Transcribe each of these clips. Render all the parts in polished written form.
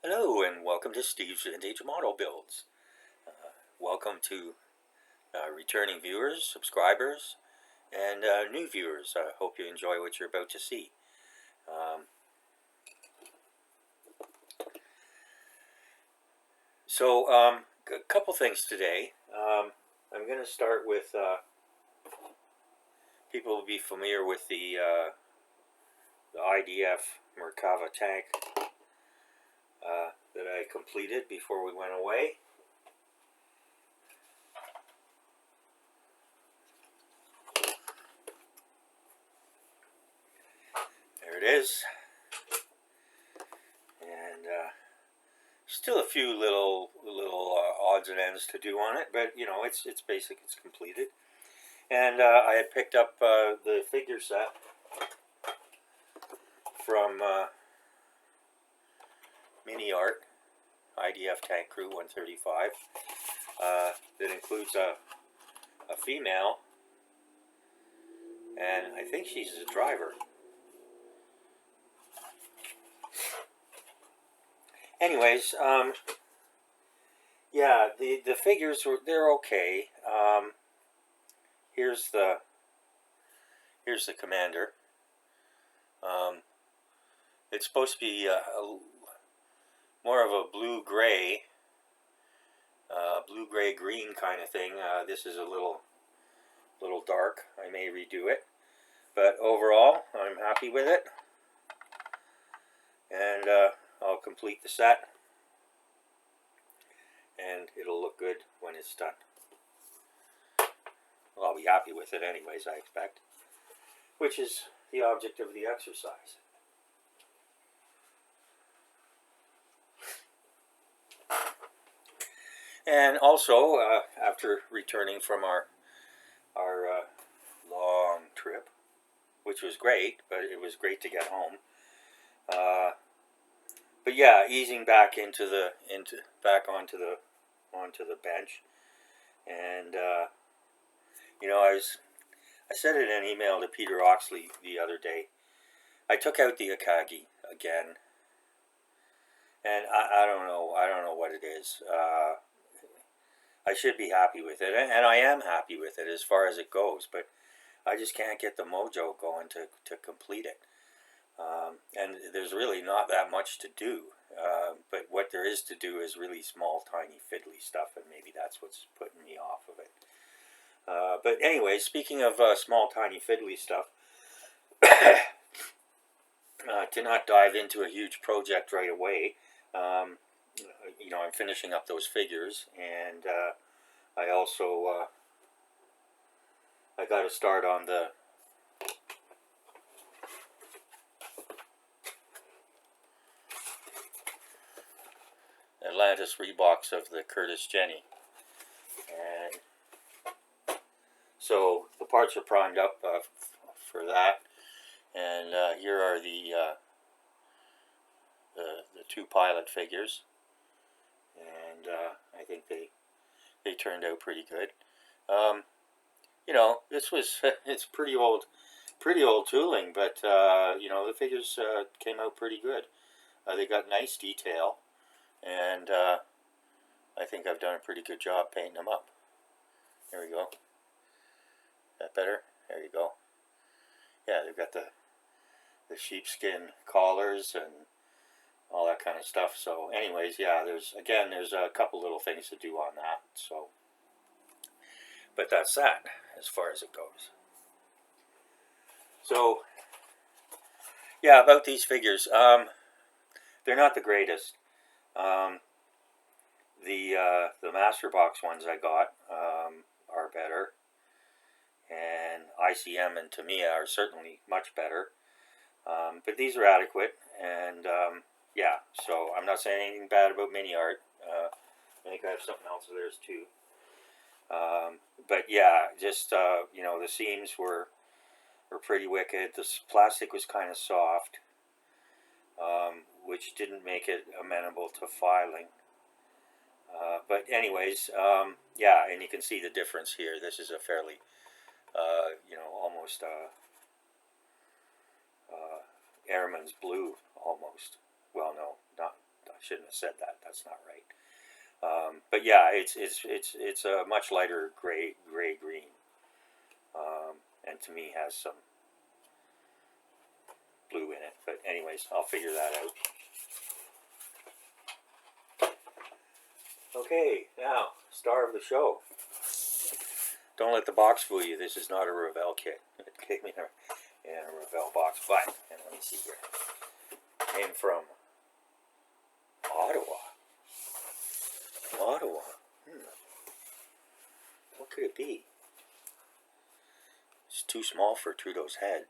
Hello and welcome to Steve's Vintage Model Builds. Welcome to returning viewers, subscribers, and new viewers. I hope you enjoy what you're about to see. A couple things today. I'm going to start with people will be familiar with the IDF Merkava tank that I completed before we went away. There it is. And still a few little odds and ends to do on it, but you know, it's basic, it's completed. And I had picked up the figure set from Mini Art IDF Tank Crew 135 that includes a female, and I think she's a driver. Anyways, yeah, the figures they're okay. Here's the commander. It's supposed to be more of a blue-gray green kind of thing. This is a little dark. I may redo it, but overall I'm happy with it, and I'll complete the set and it'll look good when it's done. Well, I'll be happy with it anyways, I expect, which is the object of the exercise. And also, after returning from our long trip, which was great, but it was great to get home. But yeah, easing back onto the bench, and you know, I said in an email to Peter Oxley the other day, I took out the Akagi again, and I don't know what it is. I should be happy with it, and I am happy with it as far as it goes, but I just can't get the mojo going to complete it. And there's really not that much to do, but what there is to do is really small, tiny, fiddly stuff, and maybe that's what's putting me off of it. But anyway, speaking of small, tiny, fiddly stuff, to not dive into a huge project right away, you know, I'm finishing up those figures, and I also I got to start on the Atlantis rebox of the Curtis Jenny, and so the parts are primed up for that, and here are the two pilot figures, and I think they turned out pretty good. You know, this was it's pretty old tooling, but you know, the figures came out pretty good. They got nice detail, and I think I've done a pretty good job painting them up. There we go. That better? There you go. Yeah, they've got the sheepskin collars and all that kind of stuff. So anyways, yeah, there's a couple little things to do on that. So, but that's that as far as it goes. So yeah, about these figures, they're not the greatest. The Master Box ones I got are better, and ICM and Tamiya are certainly much better. But these are adequate, and yeah, so I'm not saying anything bad about Mini Art. I think I have something else of theirs too. But yeah, just you know, the seams were pretty wicked. The plastic was kind of soft, which didn't make it amenable to filing. But anyways, yeah, and you can see the difference here. This is a fairly, you know, almost airman's blue, almost. Well, no, not shouldn't have said that. That's not right. But yeah, it's a much lighter gray green, and to me has some blue in it. But anyways, I'll figure that out. Okay, now star of the show. Don't let the box fool you. This is not a Revell kit. It came in a Revell box, but and let me see here. It came from Ottawa. What could it be? It's too small for Trudeau's head.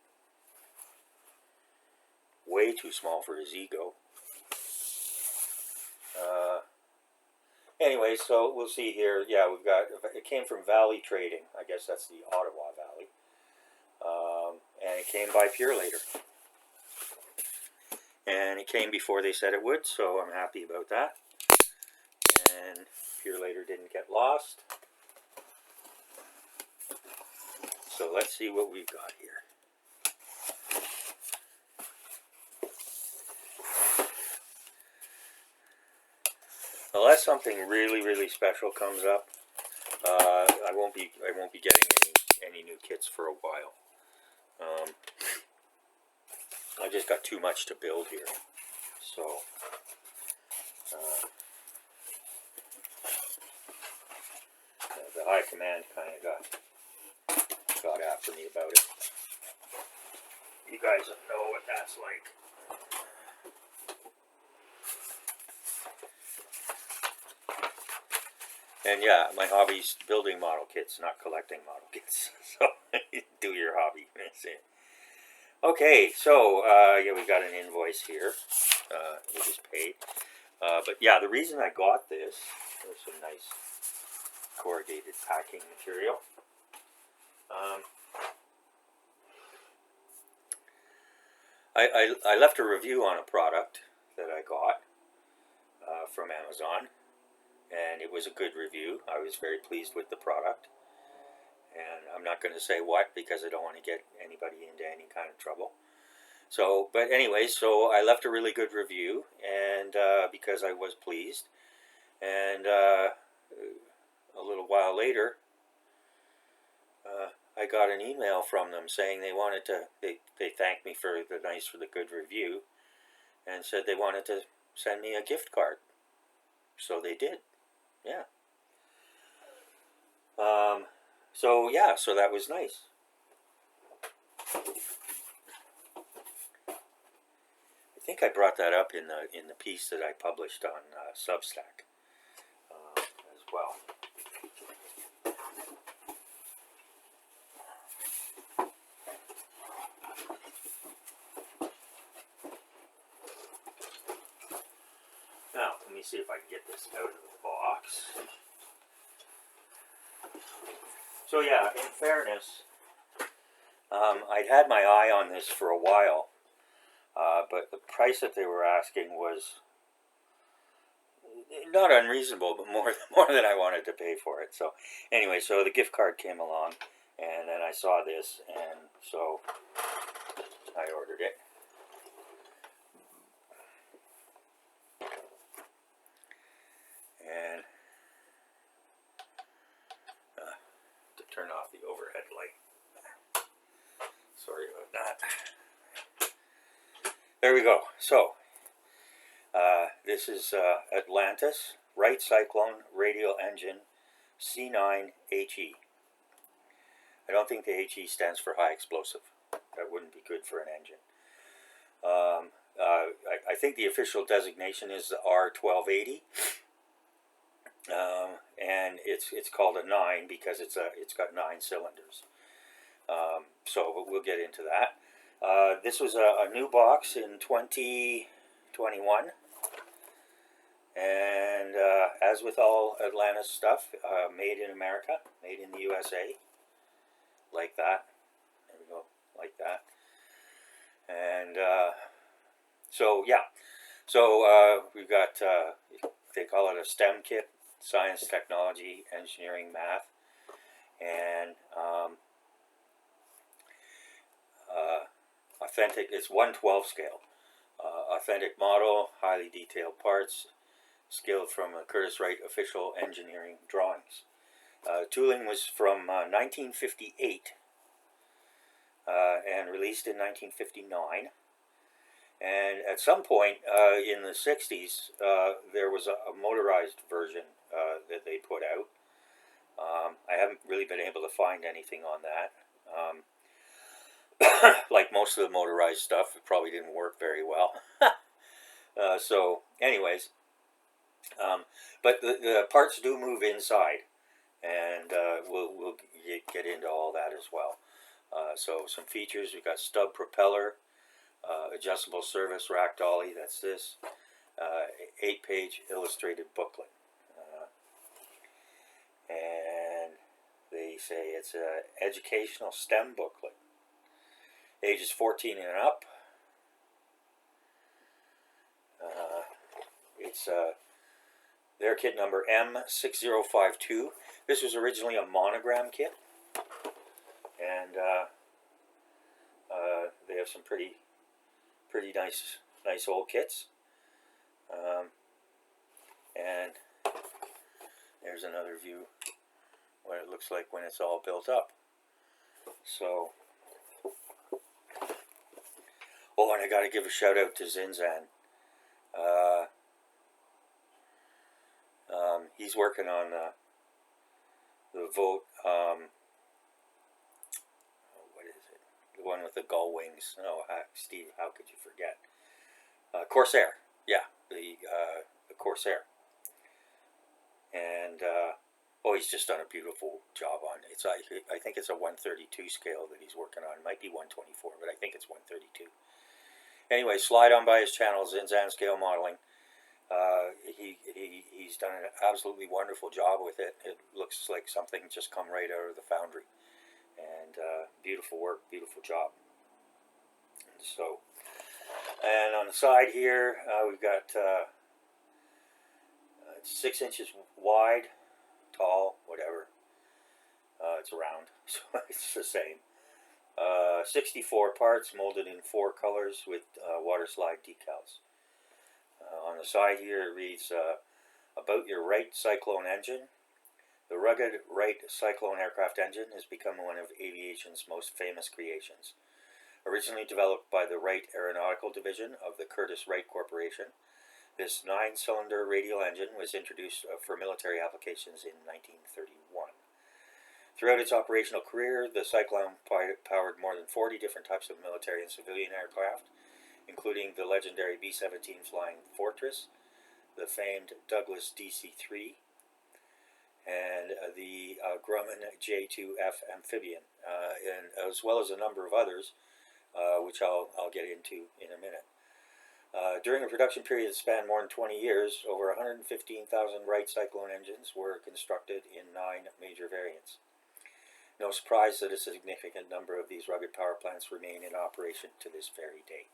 Way too small for his ego. Anyway, so we'll see here. Yeah, we've got, it came from Valley Trading. I guess that's the Ottawa Valley. And it came by Purelator. And it came before they said it would, so I'm happy about that. And Purelator didn't get lost. So let's see what we've got here. Unless something really special comes up, I won't be getting any new kits for a while. I just got too much to build here, so the high command kind of got after me about it. You guys know what that's like. And yeah, my hobby's building model kits, not collecting model kits. So do your hobby. Okay, so yeah, we got an invoice here. We just paid. But yeah, the reason I got this, there's some nice corrugated packing material. I left a review on a product that I got from Amazon. And it was a good review. I was very pleased with the product. And I'm not going to say what because I don't want to get anybody into any kind of trouble. So, but anyway, so I left a really good review, and because I was pleased. And a little while later, I got an email from them saying they wanted to, they thanked me for the good review, and said they wanted to send me a gift card. So they did. Yeah. So yeah, so that was nice. I think I brought that up in the piece that I published on Substack as well. Now, let me see if I can get this out of the box. So yeah, in fairness, I'd had my eye on this for a while, but the price that they were asking was not unreasonable, but more than I wanted to pay for it. So anyway, so the gift card came along, and then I saw this, and so I ordered it. And to turn off the overhead light. Sorry about that. There we go. So, this is Atlantis, Wright Cyclone, Radial engine, C9HE. I don't think the HE stands for high explosive. That wouldn't be good for an engine. I think the official designation is the R-1280. And it's called a 9 because it's got 9 cylinders. So we'll get into that. This was a new box in 2021, and as with all Atlantis stuff, made in America, made in the USA, like that. There we go, like that. And so yeah, so we've got they call it a STEM kit. Science, technology, engineering, math, and authentic. It's 1/12 scale. Authentic model, highly detailed parts, scaled from Curtiss-Wright official engineering drawings. Tooling was from 1958 and released in 1959. And at some point in the 60s, there was a motorized version that they put out. I haven't really been able to find anything on that. Like most of the motorized stuff, it probably didn't work very well. So, anyways, but the parts do move inside, and we'll get into all that as well. So, some features: we've got stub propeller, adjustable service rack dolly. That's this 8-page illustrated booklet, and they say it's an educational STEM booklet. Ages 14 and up. It's their kit number M6052. This was originally a Monogram kit, and they have some pretty nice old kits. And there's another view what it looks like when it's all built up. So. Oh, and I got to give a shout out to Zinzan. He's working on the Vote. What is it? The one with the gull wings. Oh, Steve, how could you forget? Corsair. Yeah, the Corsair. And oh, he's just done a beautiful job on it. I think it's a 132 scale that he's working on. It might be 124, but I think it's 132. Anyway, slide on by his channel, Zinzan Scale Modeling. He's done an absolutely wonderful job with it. It looks like something just come right out of the foundry. And beautiful work, beautiful job. So, and on the side here, we've got 6 inches wide, tall, whatever. It's round, so it's the same. 64 parts molded in 4 colors with water slide decals. On the side here it reads, about your Wright Cyclone engine. The rugged Wright Cyclone aircraft engine has become one of aviation's most famous creations. Originally developed by the Wright Aeronautical Division of the Curtiss-Wright Corporation, this 9-cylinder radial engine was introduced for military applications in 1931. Throughout its operational career, the Cyclone powered more than 40 different types of military and civilian aircraft, including the legendary B-17 Flying Fortress, the famed Douglas DC-3, and the Grumman J-2F amphibian, and as well as a number of others, which I'll get into in a minute. During a production period that spanned more than 20 years, over 115,000 Wright Cyclone engines were constructed in 9 major variants. No surprise that a significant number of these rugged power plants remain in operation to this very day.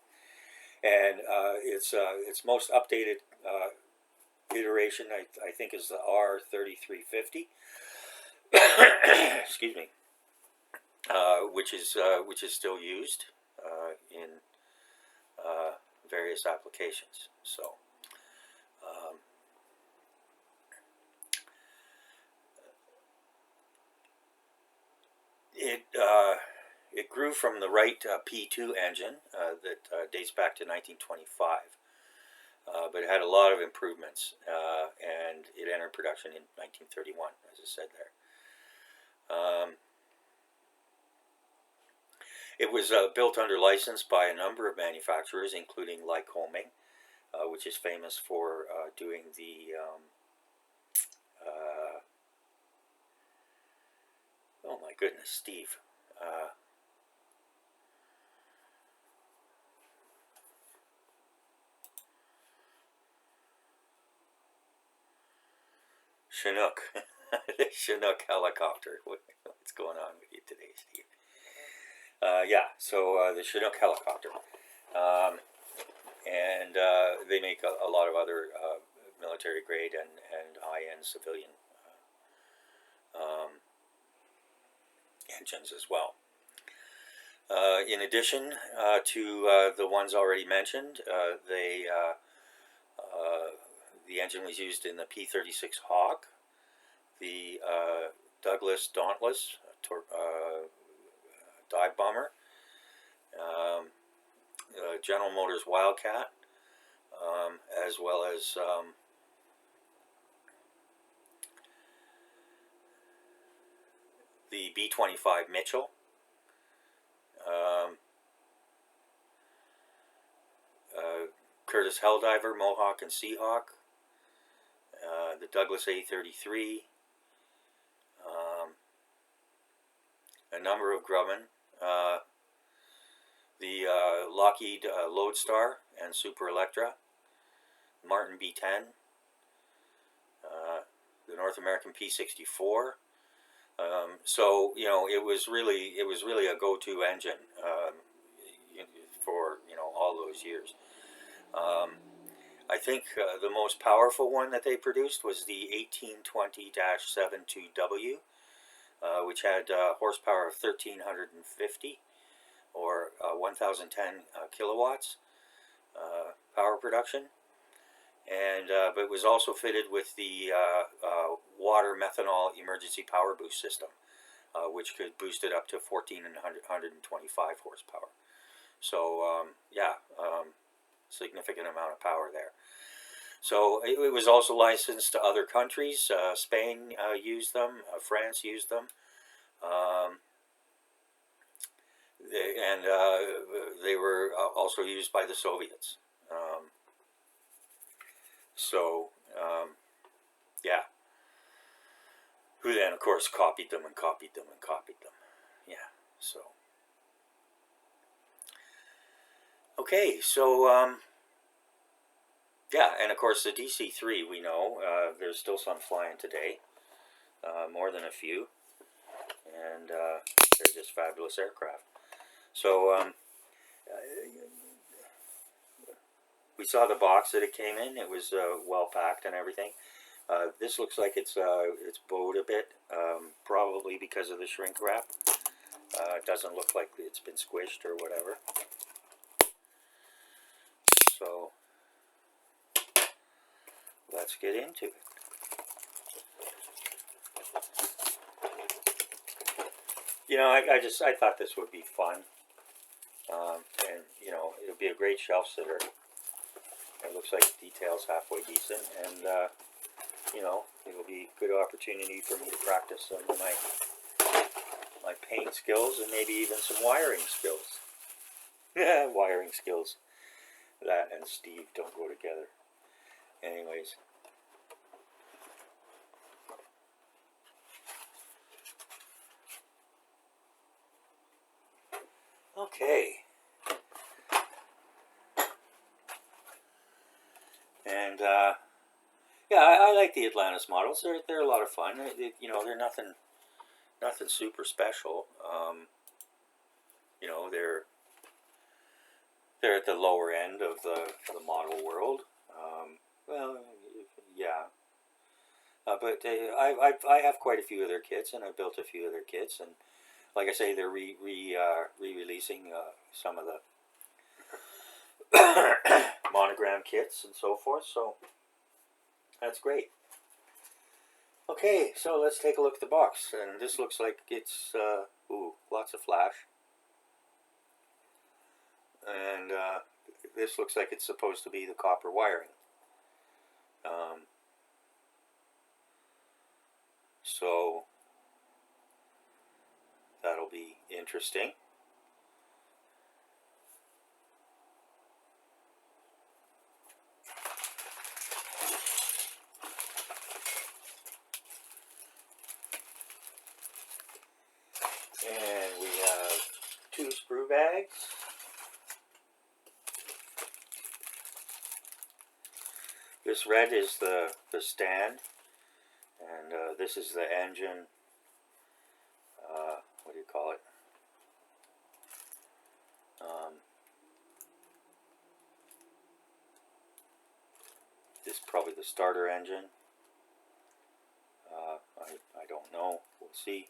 And its most updated iteration, I think, is the R-1820. Excuse me, which is still used in various applications. So. It grew from the Wright P2 engine that dates back to 1925, but it had a lot of improvements, and it entered production in 1931, as I said there. It was built under license by a number of manufacturers, including Lycoming, which is famous for doing the oh my goodness, Steve. Chinook. The Chinook helicopter. What's going on with you today, Steve? Yeah, so the Chinook helicopter. And they make a lot of other military grade and high-end civilian engines as well. In addition to the ones already mentioned, the engine was used in the P-36 Hawk, the Douglas Dauntless dive bomber, General Motors Wildcat, as well as the B-25 Mitchell, Curtiss Helldiver, Mohawk, and Seahawk, the Douglas A-33, a number of Grumman, the Lockheed Lodestar and Super Electra, Martin B-10, the North American P-64. So it was really a go-to engine for all those years. I think the most powerful one that they produced was the 1820-72W, which had horsepower of 1,350 or 1,010 kilowatts power production, and but it was also fitted with the water methanol emergency power boost system, which could boost it up to 1,425 horsepower. So significant amount of power there. So it was also licensed to other countries. Spain used them, France used them, and they were also used by the Soviets. Yeah. Who then, of course, copied them and copied them and copied them. Yeah, so. Okay, so, yeah, and of course the DC-3, we know, there's still some flying today, more than a few, and they're just fabulous aircraft. So, we saw the box that it came in. It was well packed and everything. This looks like it's bowed a bit, probably because of the shrink wrap. It doesn't look like it's been squished or whatever. So let's get into it. I thought this would be fun, and it would be a great shelf sitter. It looks like the detail's halfway decent, and it'll be a good opportunity for me to practice some of my paint skills and maybe even some wiring skills. Yeah, wiring skills. That and Steve don't go together. Anyways. Okay. And yeah, I like the Atlantis models. They're a lot of fun. They're nothing super special. They're at the lower end of the model world. Well, yeah. But I have quite a few of their kits, and I've built a few of their kits, and like I say, they're re-releasing some of the Monogram kits and so forth. So that's great. Okay, so let's take a look at the box, and this looks like it's lots of flash, and this looks like it's supposed to be the copper wiring. So that'll be interesting. And we have 2 sprue bags. This red is the stand, and this is the engine. What do you call it? This is probably the starter engine. I don't know. We'll see.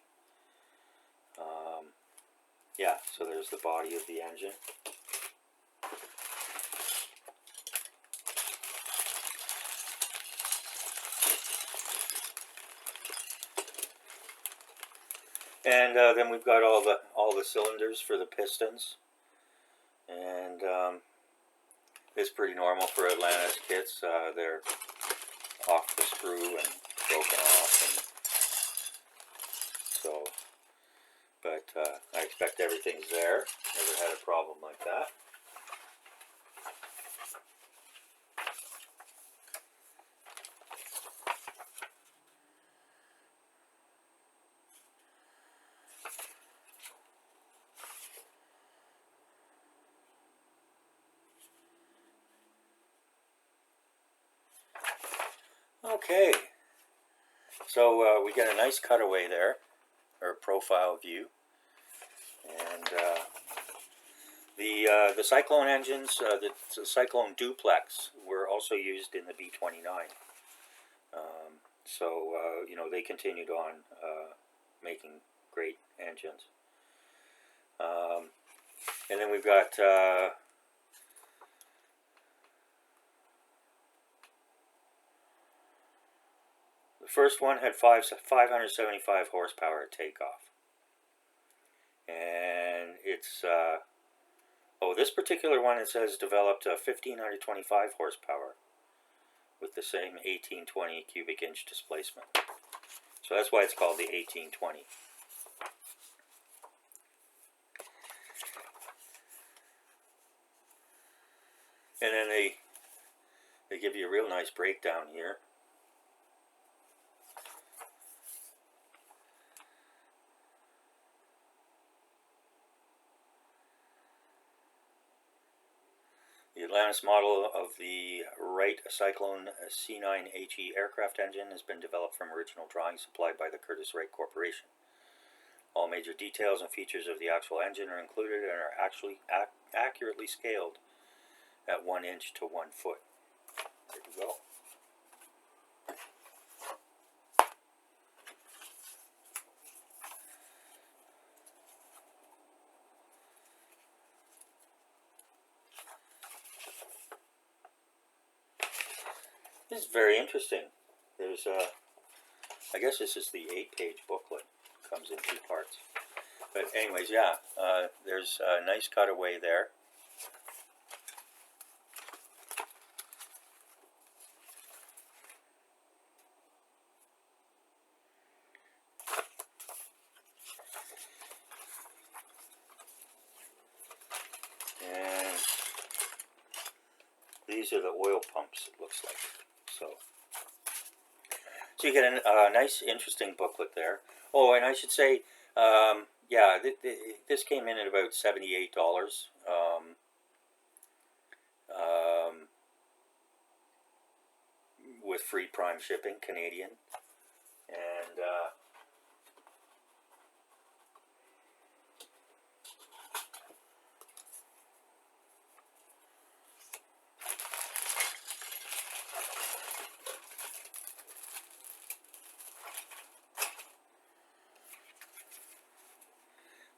yeah, so there's the body of the engine. And then we've got all the cylinders for the pistons, and it's pretty normal for Atlantis kits. They're off the screw and broken off, and so. But I expect everything's there. Never had a problem like that. Okay, so we get a nice cutaway there, or profile view, and the Cyclone engines, the Cyclone duplex, were also used in the B-29. So you know, they continued on making great engines. And then we've got the first one had 575 horsepower at takeoff. And it's, oh, this particular one, it says developed 1,525 horsepower with the same 1820 cubic inch displacement. So that's why it's called the 1820. And then they give you a real nice breakdown here. The Atlantis model of the Wright Cyclone C9HE aircraft engine has been developed from original drawings supplied by the Curtiss-Wright Corporation. All major details and features of the actual engine are included and are actually accurately scaled at 1 inch to 1 foot. There you go. This is very interesting. There's I guess this is the 8-page booklet. It comes in 2 parts. But anyways, yeah, there's a nice cutaway there. And these are the oil pumps, it looks like. So you get a nice, interesting booklet there. Oh, and I should say, yeah, this came in at about $78 with free prime shipping, Canadian. And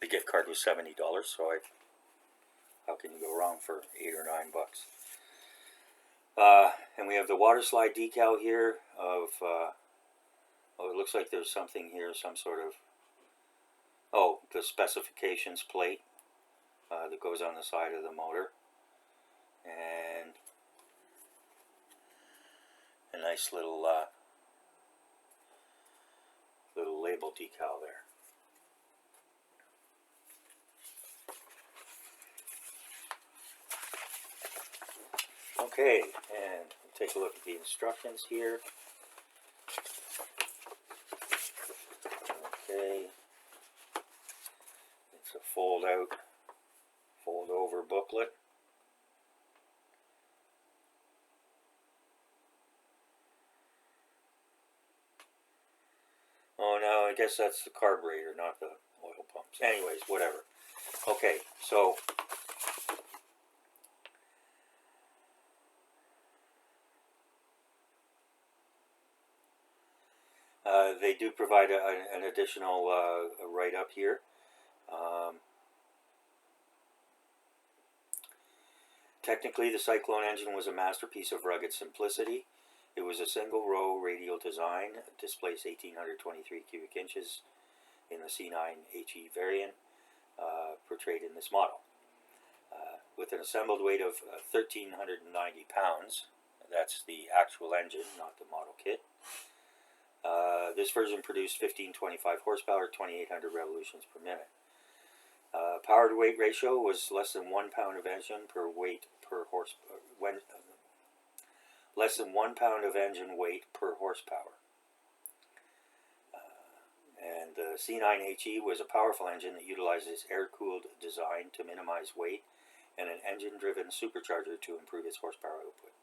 the gift card was $70, so how can you go wrong for $8 or $9? And we have the water slide decal here of, oh, it looks like there's something here, some sort of, oh, the specifications plate that goes on the side of the motor. And a nice little label decal there. Okay, and we'll take a look at the instructions here. Okay, it's a fold over booklet. Oh no, I guess that's the carburetor, not the oil pumps. Anyways, whatever. Okay, so they do provide an additional write-up here. Technically, the Cyclone engine was a masterpiece of rugged simplicity. It was a single-row radial design, displaced 1,823 cubic inches in the C9HE variant, portrayed in this model. With an assembled weight of 1,390 pounds, that's the actual engine, not the model kit. This version produced 1525 horsepower, 2,800 revolutions per minute. Power to weight ratio was less than 1 pound of engine per weight per horsepower. Less than 1 pound of engine weight per horsepower. And the C9HE was a powerful engine that utilizes air-cooled design to minimize weight and an engine-driven supercharger to improve its horsepower output.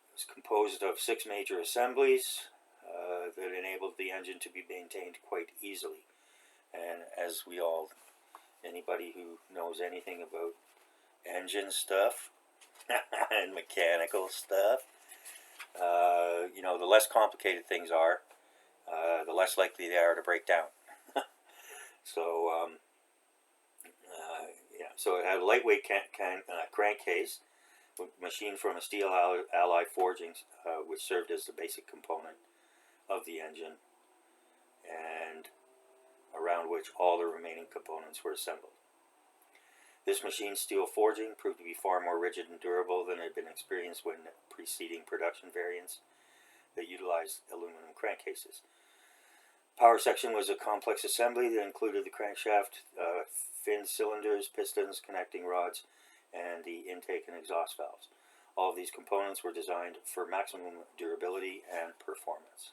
It was composed of 6 major assemblies that enabled the engine to be maintained quite easily. And as we all, anybody who knows anything about engine stuff and mechanical stuff, you know, the less complicated things are, the less likely they are to break down. So, yeah, so it had a lightweight crankcase, machined from a steel alloy forging, which served as the basic component of the engine, and around which all the remaining components were assembled. This machined steel forging proved to be far more rigid and durable than had been experienced when preceding production variants that utilized aluminum crankcases. Power section was a complex assembly that included the crankshaft, fin cylinders, pistons, connecting rods, and the intake and exhaust valves. All of these components were designed for maximum durability and performance.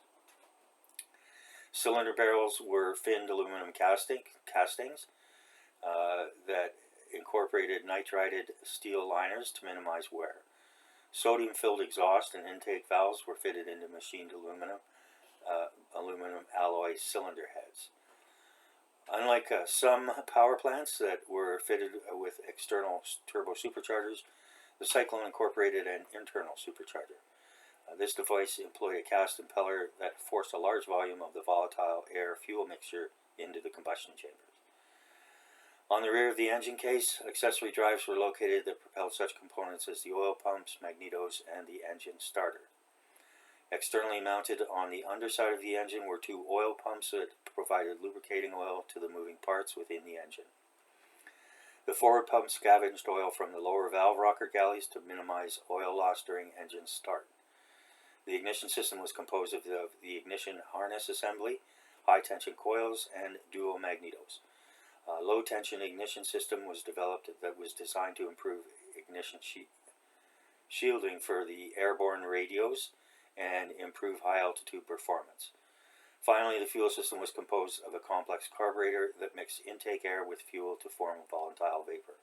Cylinder barrels were finned aluminum castings that incorporated nitrided steel liners to minimize wear. Sodium-filled exhaust and intake valves were fitted into machined aluminum alloy cylinder heads. Unlike some power plants that were fitted with external turbo superchargers, the Cyclone incorporated an internal supercharger. This device employed a cast impeller that forced a large volume of the volatile air-fuel mixture into the combustion chambers. On the rear of the engine case, accessory drives were located that propelled such components as the oil pumps, magnetos, and the engine starter. Externally mounted on the underside of the engine were 2 oil pumps that provided lubricating oil to the moving parts within the engine. The forward pump scavenged oil from the lower valve rocker galleys to minimize oil loss during engine start. The ignition system was composed of the ignition harness assembly, high-tension coils, and dual magnetos. A low-tension ignition system was developed that was designed to improve ignition shielding for the airborne radios and improve high-altitude performance. Finally, the fuel system was composed of a complex carburetor that mixed intake air with fuel to form volatile vapor.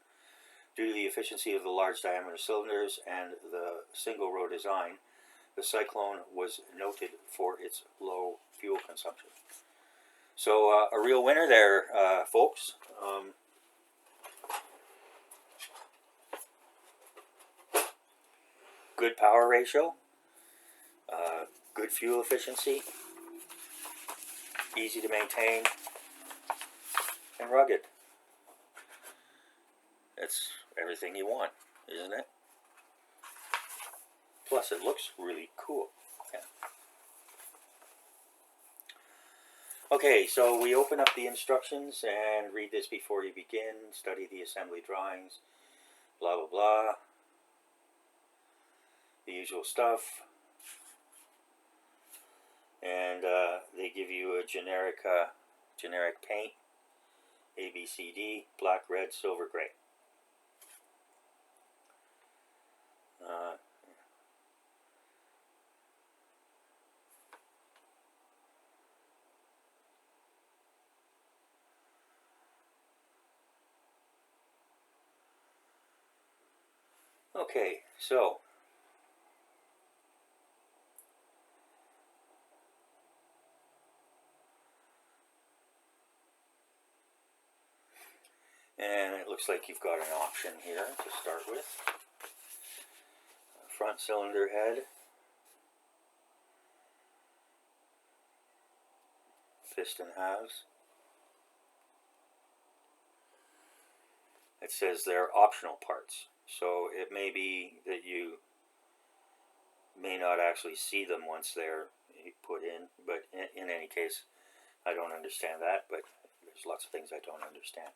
Due to the efficiency of the large diameter cylinders and the single-row design, the Cyclone was noted for its low fuel consumption. So a real winner there, folks. Good power ratio, good fuel efficiency, easy to maintain, and rugged. That's everything you want, isn't it? Plus, it looks really cool. Yeah. Okay, so we open up the instructions and read this before you begin. Study the assembly drawings, blah, blah, blah. The usual stuff. And they give you a generic paint, A, B, C, D, black, red, silver, gray. Okay, so and it looks like you've got an option here to start with. Front cylinder head, piston halves, it says they're optional parts. So it may be that you may not actually see them once they're put in, but in any case, I don't understand that, but there's lots of things I don't understand.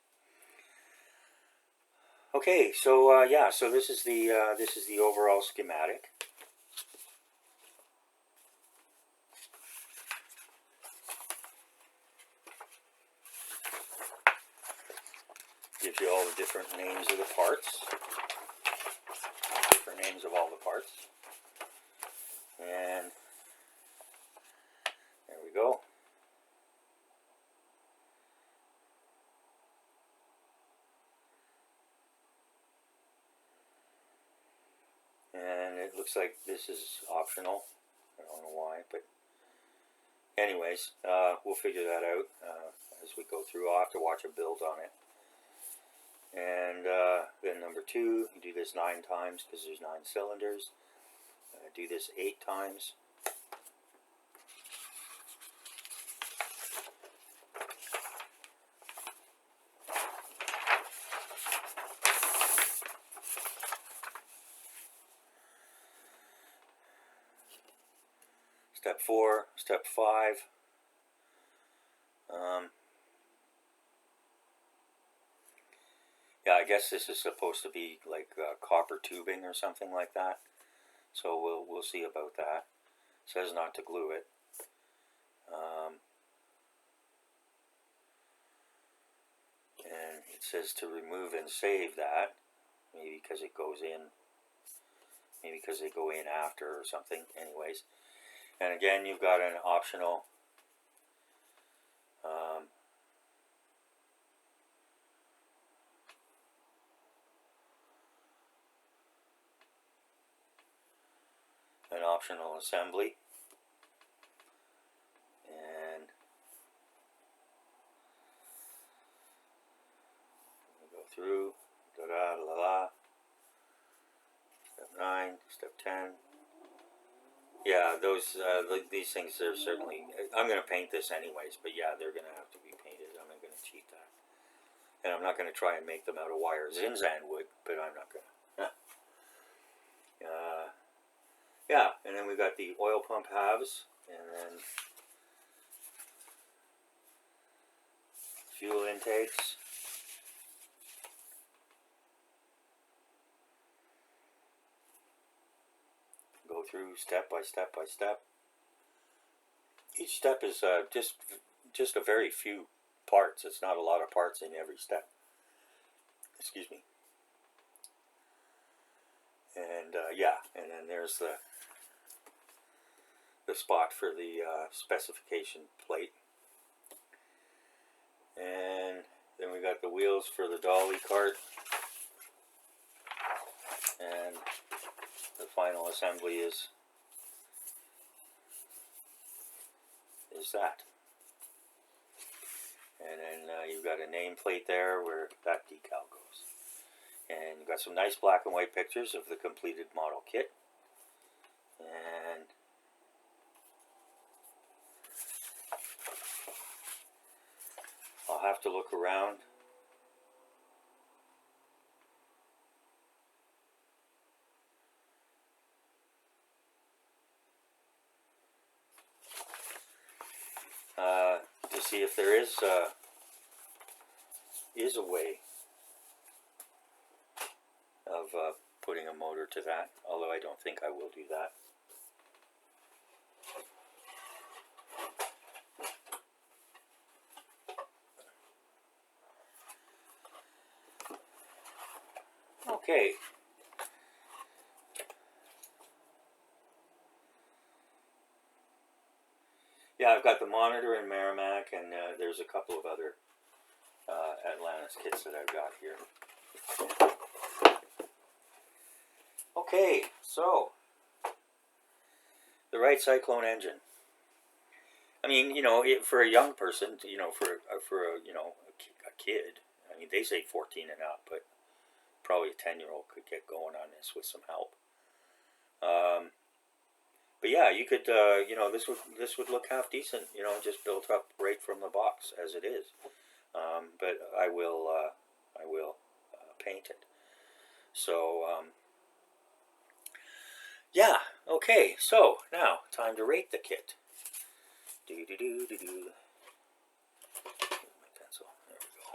Okay, so yeah, so this is the overall schematic. Gives you all the different names of the parts, different names of all the parts, and there we go. And it looks like this is optional. I don't know why, but anyways, we'll figure that out as we go through. I'll have to watch a build on it. And then number 2, you do this 9 times because there's 9 cylinders. Do this 8 times. Step 4, step 5. Yeah, I guess this is supposed to be like copper tubing or something like that. So we'll see about that. It says not to glue it. And it says to remove and save that. Maybe because it goes in. Maybe because they go in after or something. Anyways. And again, you've got an optional assembly, and we go through step 9, step 10. Yeah, those these things are certainly. I'm going to paint this anyways, but yeah, they're going to have to be painted. I'm not going to cheat that, and I'm not going to try and make them out of wire. Zinzan would, but I'm not going to. Yeah, and then we got the oil pump halves, and then fuel intakes. Go through step by step by step. Each step is just a very few parts. It's not a lot of parts in every step. Excuse me. And yeah, and then there's the spot for the specification plate. And then we got the wheels for the dolly cart. And the final assembly is that. And then you've got a nameplate there where that decal goes. And you've got some nice black and white pictures of the completed model kit. And I'll have to look around. To see if there is a way of putting a motor to that, although I don't think I will do that. Okay. Yeah, I've got the monitor in Merrimack, and there's a couple of other Atlantis kits that I've got here. Okay, so the Wright Cyclone engine. I mean, you know, for a young person, you know, for a kid. I mean, they say 14 and up, but probably a 10-year-old could get going on this with some help. But yeah, you could, you know, this would look half decent, you know, just built up right from the box as it is. But I will painted. So, yeah, okay, so now time to rate the kit. Do-do-do-do-do. My pencil, there we go.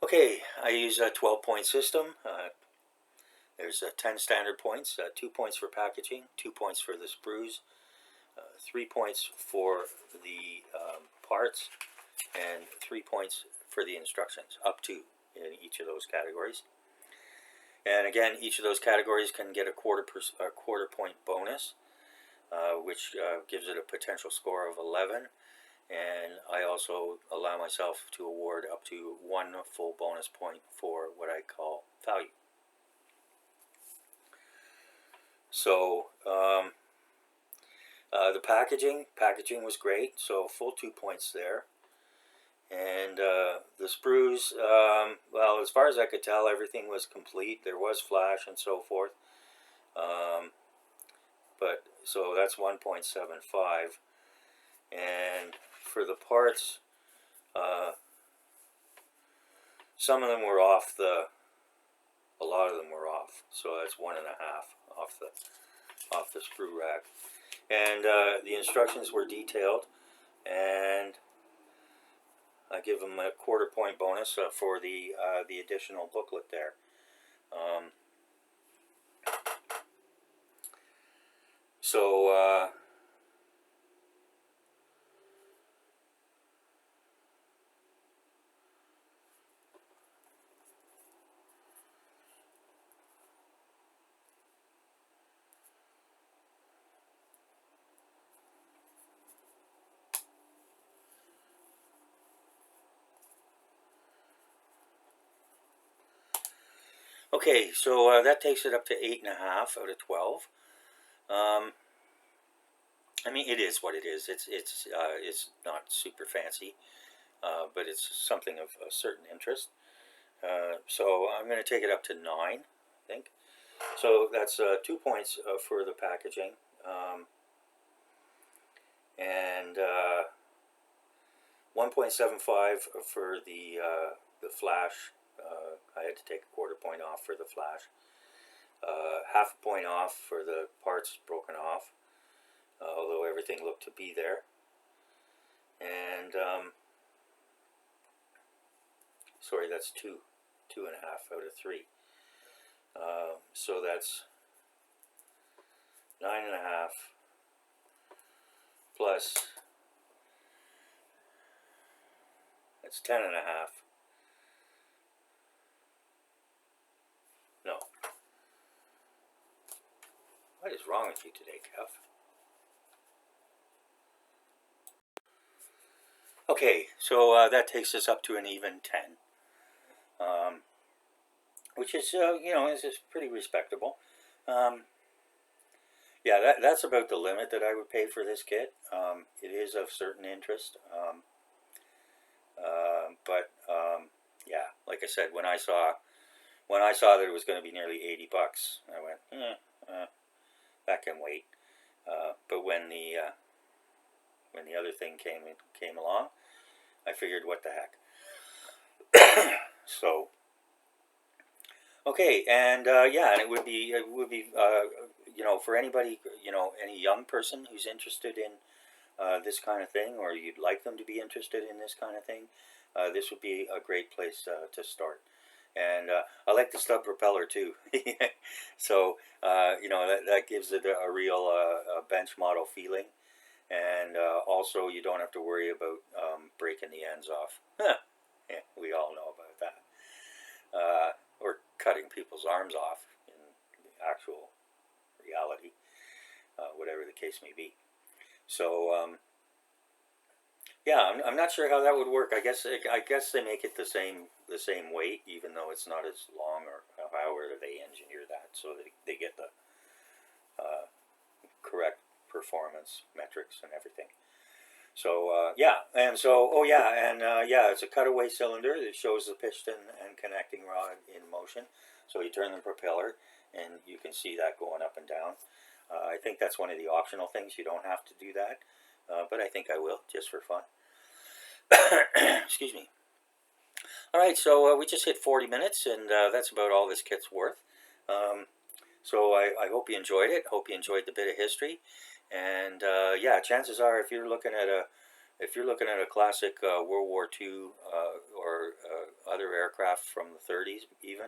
Okay, I use a 12-point system. There's 10 standard points, 2 points for packaging, 2 points for the sprues, 3 points for the parts, and 3 points for the instructions, up to in each of those categories. And again, each of those categories can get a quarter point bonus, which gives it a potential score of 11. And I also allow myself to award up to 1 full bonus point for what I call value. So the packaging was great, so full 2 points there. And the sprues, well, as far as I could tell, everything was complete. There was flash and so forth. But so that's 1.75. And for the parts, some of them were off a lot of them were off. So that's 1.5 off the sprue rack. And the instructions were detailed, and I give them a quarter point bonus for the additional booklet there. Okay, so that takes it up to 8.5 out of 12. I mean, it is what it is. It's not super fancy, but it's something of a certain interest. So I'm going to take it up to 9, I think. So that's 2 points for the packaging, and 1.75 for the flash. I had to take a quarter point off for the flash. Half a point off for the parts broken off, although everything looked to be there. And sorry, that's 2.5 out of 3. So that's 9.5 plus, that's 10.5. No. What is wrong with you today, Kev? Okay, so that takes us up to an even 10, which is, you know, is pretty respectable. Yeah, that's about the limit that I would pay for this kit. It is of certain interest, but yeah, like I said, when I saw that it was going to be nearly $80, I went, that can wait. But when the other thing came along, I figured, what the heck. So, okay, and yeah, and it would be you know, for anybody, you know, any young person who's interested in this kind of thing, or you'd like them to be interested in this kind of thing, this would be a great place to start. And I like the stub propeller too. So you know, that gives it a real bench model feeling. And also, you don't have to worry about breaking the ends off. Yeah, we all know about that. Or cutting people's arms off in actual reality, whatever the case may be. So yeah, I'm not sure how that would work. I guess they make it the same weight, even though it's not as long, or however they engineer that so that they get the correct performance metrics and everything. So yeah, and so yeah, it's a cutaway cylinder that shows the piston and connecting rod in motion. So you turn the propeller, and you can see that going up and down. I think that's one of the optional things. You don't have to do that, but I think I will, just for fun. Excuse me. All right, so we just hit 40 minutes, and that's about all this kit's worth. So I hope you enjoyed it. Hope you enjoyed the bit of history, and yeah, chances are if you're looking at a classic World War II or other aircraft from the 30s even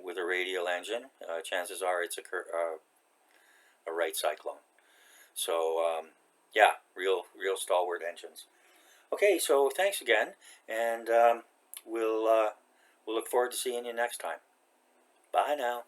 with a radial engine, chances are it's a Wright Cyclone. So yeah, real stalwart engines. Okay, so thanks again, and we'll look forward to seeing you next time. Bye now.